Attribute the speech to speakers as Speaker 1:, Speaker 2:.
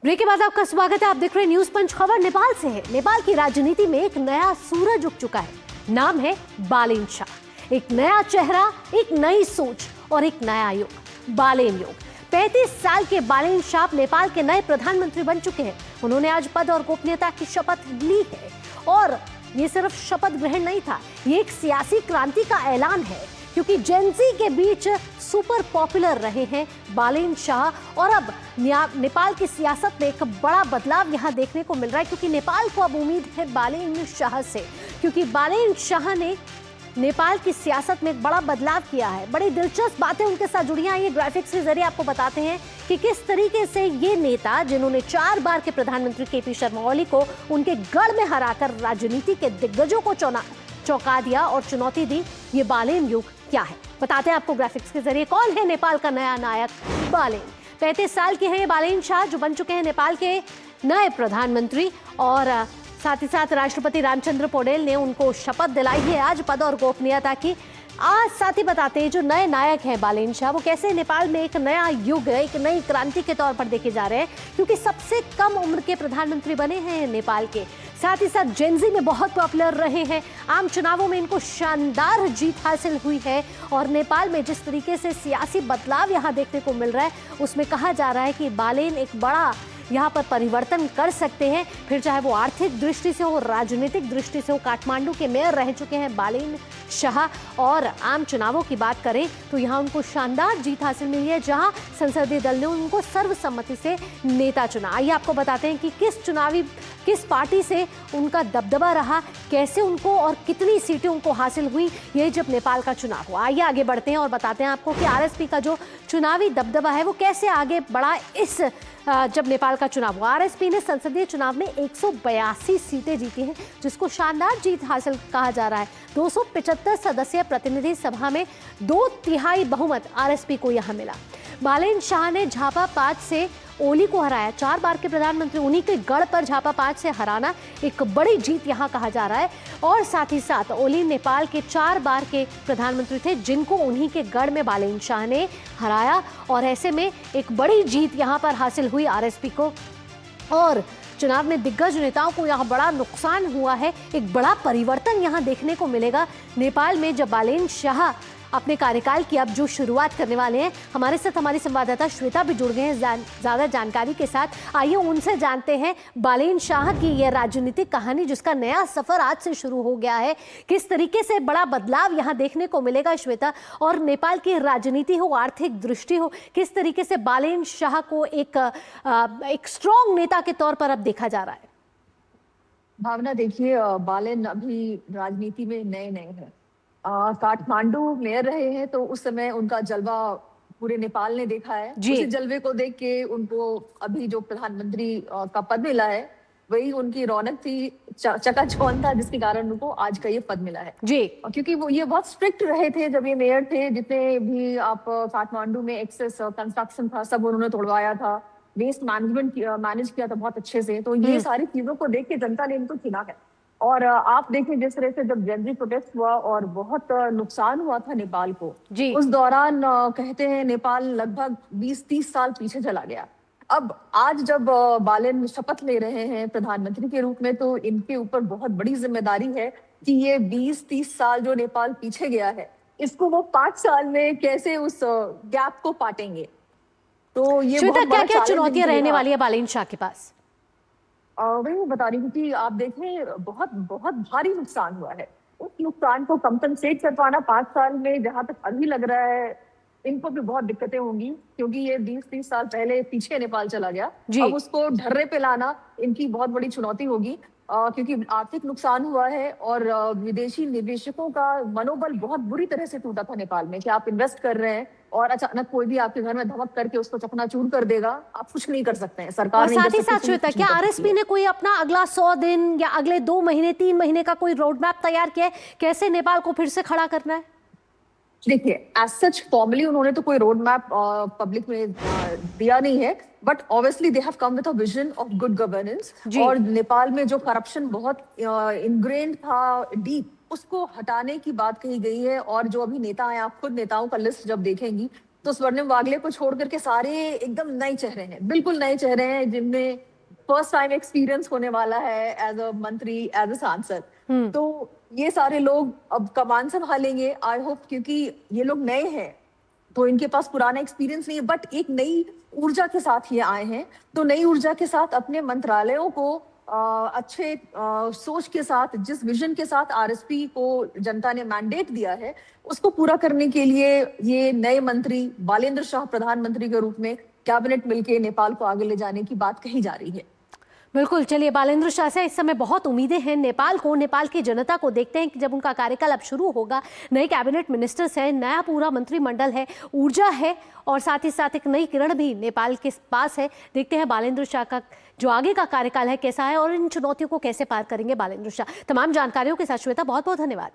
Speaker 1: Break के बाद आपका स्वागत है। आप देख रहे हैं न्यूज पंच। खबर नेपाल से है। नेपाल की राजनीति में एक नया सूरज उग चुका है। नाम है बालेन शाह। एक नया चेहरा, एक नई सोच और एक नया युग, बालेन युग। 35 साल के बालेन शाह नेपाल के नए प्रधानमंत्री बन चुके हैं। उन्होंने आज पद और गोपनीयता की शपथ ली है और ये सिर्फ शपथ ग्रहण नहीं था, ये एक सियासी क्रांति का ऐलान है, क्योंकि जेनजी के बीच सुपर पॉपुलर रहे हैं बालेन शाह। और अब नेपाल की सियासत में एक बड़ा बदलाव यहां देखने को मिल रहा है, क्योंकि नेपाल को अब उम्मीद है बालेन शाह से, क्योंकि बालेन शाह ने नेपाल की सियासत में एक बड़ा बदलाव किया है। बड़ी दिलचस्प बातें उनके साथ जुड़ी हैं। ये ग्राफिक्स के जरिए आपको बताते हैं कि किस तरीके से ये नेता, जिन्होंने 4 बार के प्रधानमंत्री केपी शर्मा ओली को उनके गढ़ में हराकर राजनीति के दिग्गजों को चौंका दिया और चुनौती दी, ये बालेन युग क्या है बताते हैं आपको ग्राफिक्स के जरिए। कौन है नेपाल का नया नायक बालेन? 35 साल के हैं ये बालेन शाह, जो बन चुके हैं नेपाल के नए प्रधानमंत्री। और साथ ही साथ राष्ट्रपति रामचंद्र पौडेल ने उनको शपथ दिलाई है आज पद और गोपनीयता की। आज साथ ही बताते हैं जो नए नायक हैं बालेन शाह, वो कैसे नेपाल में एक नया युग, एक नई क्रांति के तौर पर देखे जा रहे हैं, क्योंकि सबसे कम उम्र के प्रधानमंत्री बने हैं नेपाल के। साथ ही साथ जेनजी में बहुत पॉपुलर रहे हैं। आम चुनावों में इनको शानदार जीत हासिल हुई है और नेपाल में जिस तरीके से सियासी बदलाव यहाँ देखने को मिल रहा है, उसमें कहा जा रहा है कि बालेन एक बड़ा यहाँ पर परिवर्तन कर सकते हैं, फिर चाहे वो आर्थिक दृष्टि से हो, राजनीतिक दृष्टि से हो। काठमांडू के मेयर रह चुके हैं बालेन शाह और आम चुनावों की बात करें तो यहाँ उनको शानदार जीत हासिल मिली है, जहाँ संसदीय दल ने उनको सर्वसम्मति से नेता चुना। आइए आपको बताते हैं कि किस पार्टी से उनका दबदबा रहा, कैसे उनको और कितनी सीटें उनको हासिल हुई, ये जब नेपाल का चुनाव हुआ। आइए आगे बढ़ते हैं और बताते हैं आपको कि आरएसपी का जो चुनावी दबदबा है वो कैसे आगे बढ़ा इस जब नेपाल का चुनाव हुआ। आरएसपी ने संसदीय चुनाव में 182 सीटें जीती हैं, जिसको शानदार जीत हासिल कहा जा रहा है। 275 सदस्यीय प्रतिनिधि सभा में 2/3 बहुमत आरएसपी को यहां मिला। बालेन शाह ने झापा 5 से ओली को हराया। 4 बार के प्रधानमंत्री उन्हीं के गढ़ पर झापा 5 से हराना एक बड़ी जीत यहां कहा जा रहा है। और साथ ही साथ ओली नेपाल के 4 बार के प्रधानमंत्री थे, जिनको उन्हीं के गढ़ में बालेन शाह ने हराया। और ऐसे में एक बड़ी जीत यहां पर हासिल हुई आरएसपी को। और चुनाव में दिग्गज नेताओं को यहाँ बड़ा नुकसान हुआ है। एक बड़ा परिवर्तन यहाँ देखने को मिलेगा नेपाल में, जब बालेन शाह अपने कार्यकाल की अब जो शुरुआत करने वाले हैं। हमारे साथ हमारी संवाददाता श्वेता भी जुड़ गए हैं ज़्यादा जानकारी के साथ। आइए उनसे जानते हैं बालेन शाह की यह राजनीतिक कहानी, जिसका नया सफर आज से शुरू हो गया है। किस तरीके से बड़ा बदलाव यहाँ देखने को मिलेगा श्वेता, और नेपाल की राजनीति हो, आर्थिक दृष्टि हो, किस तरीके से बालेन शाह को एक स्ट्रॉन्ग नेता के तौर पर अब देखा जा रहा है?
Speaker 2: भावना, देखिए, बालेन अभी राजनीति में नए हैं। काठमांडू मेयर रहे हैं, तो उस समय उनका जलवा पूरे नेपाल ने देखा है। उसी जलवे को देख के उनको अभी जो प्रधानमंत्री का पद मिला है, वही उनकी रौनक थी, चकाचौंध था, जिसके कारण उनको आज का ये पद मिला है जी। क्योंकि वो ये बहुत स्ट्रिक्ट रहे थे जब ये मेयर थे। जितने भी आप काठमांडू में एक्सेस कंस्ट्रक्शन था, सब उन्होंने तोड़वाया था। वेस्ट मैनेजमेंट मैनेज किया था बहुत अच्छे से। तो ये सारी चीजों को देख के जनता ने इनको चुना है। और आप देखें जिस तरह से जब जेनजी प्रोटेस्ट हुआ और बहुत नुकसान हुआ था नेपाल को, उस दौरान कहते हैं नेपाल लगभग 20-30 साल पीछे चला गया। अब आज जब बालेन शपथ ले रहे हैं प्रधानमंत्री के रूप में, तो इनके ऊपर बहुत बड़ी जिम्मेदारी है कि ये 20-30 साल जो नेपाल पीछे गया है, इसको वो 5 साल में कैसे उस गैप को पाटेंगे। तो ये
Speaker 1: क्या चुनौतियां रहने वाली है बालेन शाह के पास?
Speaker 2: वही मैं बता रही हूँ कि आप देखें, बहुत भारी नुकसान हुआ है। उस नुकसान को कंपनसेट कर पाना 5 साल में, जहां तक अभी लग रहा है, इनको भी बहुत दिक्कतें होंगी, क्योंकि ये 20-30 साल पहले पीछे नेपाल चला गया। अब उसको ढर्रे पे लाना इनकी बहुत बड़ी चुनौती होगी, क्योंकि आर्थिक नुकसान हुआ है और विदेशी निवेशकों का मनोबल बहुत बुरी तरह से टूटा था नेपाल में, कि आप इन्वेस्ट कर रहे हैं और अचानक कोई भी आपके घर में धमक करके उसको चकनाचूर कर देगा, आप कुछ नहीं कर सकते हैं। सरकार
Speaker 1: और साथ ही साथ श्वेता, क्या आरएसपी ने कोई अपना अगला 100 दिन या अगले 2 महीने 3 महीने का कोई रोड मैप तैयार किया है, कैसे नेपाल को फिर से खड़ा करना है?
Speaker 2: देखिए, एज सच फॉर्मली उन्होंने तो कोई रोड मैप पब्लिक में दिया नहीं है, but obviously they have come with a vision of good governance. और नेपाल में जो करप्शन बहुत इनग्रेन्ड था, डीप, उसको हटाने की बात कही गई है। और जो अभी नेता हैं, आप खुद नेताओं का लिस्ट जब देखेंगी तो स्वर्णिम वागले को छोड़ करके सारे एकदम नए चेहरे हैं, बिल्कुल नए चेहरे हैं, जिनमें फर्स्ट टाइम एक्सपीरियंस होने वाला है एज अ मंत्री, एज अ सांसद। तो ये सारे लोग अब कमान संभालेंगे, आई होप, क्योंकि ये लोग नए हैं तो इनके पास पुराना एक्सपीरियंस नहीं है, बट एक नई ऊर्जा के साथ ये आए हैं। तो नई ऊर्जा के साथ अपने मंत्रालयों को अच्छे सोच के साथ, जिस विजन के साथ आरएसपी को जनता ने मैंडेट दिया है, उसको पूरा करने के लिए ये नए मंत्री बालेंद्र शाह प्रधानमंत्री के रूप में कैबिनेट मिलकर नेपाल को आगे ले जाने की बात कही जा रही है।
Speaker 1: बिल्कुल, चलिए, बालेंद्र शाह से इस समय बहुत उम्मीदें हैं नेपाल को, नेपाल की जनता को। देखते हैं कि जब उनका कार्यकाल अब शुरू होगा, नए कैबिनेट मिनिस्टर्स हैं, नया पूरा मंत्रिमंडल है, ऊर्जा है और साथ ही साथ एक नई किरण भी नेपाल के पास है। देखते हैं बालेंद्र शाह का जो आगे का कार्यकाल है कैसा है और इन चुनौतियों को कैसे पार करेंगे बालेंद्र शाह। तमाम जानकारियों के साथ श्वेता, बहुत बहुत धन्यवाद।